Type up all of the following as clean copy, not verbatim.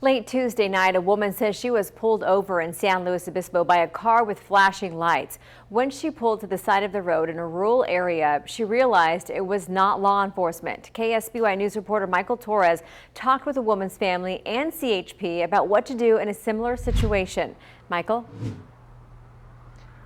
Late Tuesday night, a woman says she was pulled over in San Luis Obispo by a car with flashing lights. When she pulled to the side of the road in a rural area, she realized it was not law enforcement. KSBY News reporter Michael Torres talked with the woman's family and CHP about what to do in a similar situation. Michael?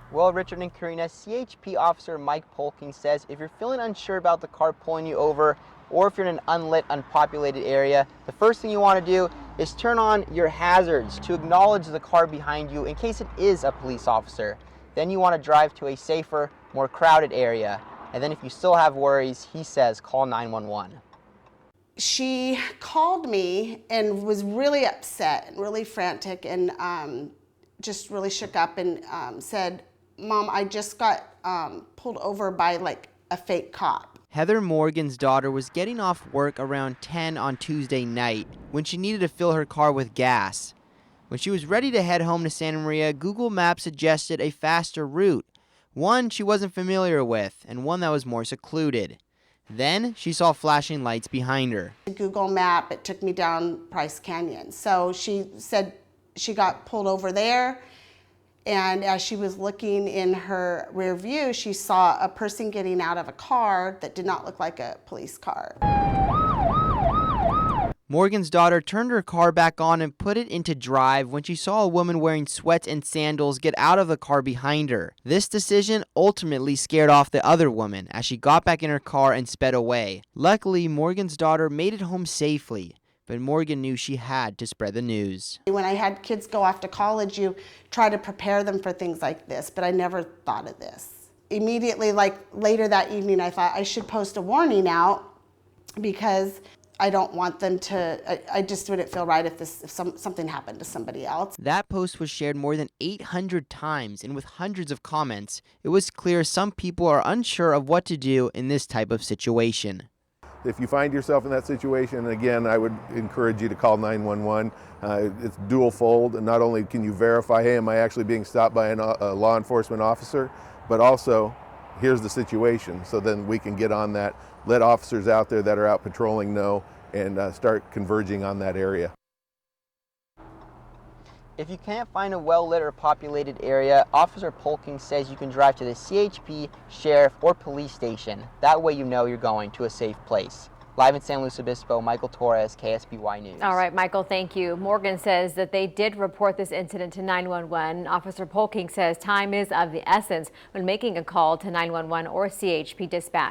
Well, Richard and Karina, CHP officer Mike Polking says if you're feeling unsure about the car pulling you over, or if you're in an unlit, unpopulated area, the first thing you want to do is turn on your hazards to acknowledge the car behind you in case it is a police officer. Then you want to drive to a safer, more crowded area. And then if you still have worries, he says call 911. She called me and was really upset and really frantic and just really shook up and said, "Mom, I just got pulled over by like a fake cop." Heather Morgan's daughter was getting off work around 10 on Tuesday night when she needed to fill her car with gas. When she was ready to head home to Santa Maria, Google Maps suggested a faster route, one she wasn't familiar with and one that was more secluded. Then she saw flashing lights behind her. The Google map, it took me down Price Canyon. So she said she got pulled over there. And as she was looking in her rear view, she saw a person getting out of a car that did not look like a police car. Morgan's daughter turned her car back on and put it into drive when she saw a woman wearing sweats and sandals get out of the car behind her. This decision ultimately scared off the other woman as she got back in her car and sped away. Luckily, Morgan's daughter made it home safely. But Morgan knew she had to spread the news. When I had kids go off to college, you try to prepare them for things like this, but I never thought of this. Immediately, like later that evening, I thought I should post a warning out because I don't want them to, I just wouldn't feel right if something happened to somebody else. That post was shared more than 800 times, and with hundreds of comments, it was clear some people are unsure of what to do in this type of situation. If you find yourself in that situation, again, I would encourage you to call 911. It's dual fold, and not only can you verify, hey, am I actually being stopped by a law enforcement officer, but also, here's the situation, so then we can get on that, let officers out there that are out patrolling know, and start converging on that area. If you can't find a well-lit or populated area, Officer Polking says you can drive to the CHP, sheriff, or police station. That way you know you're going to a safe place. Live in San Luis Obispo, Michael Torres, KSBY News. All right, Michael, thank you. Morgan says that they did report this incident to 911. Officer Polking says time is of the essence when making a call to 911 or CHP dispatch.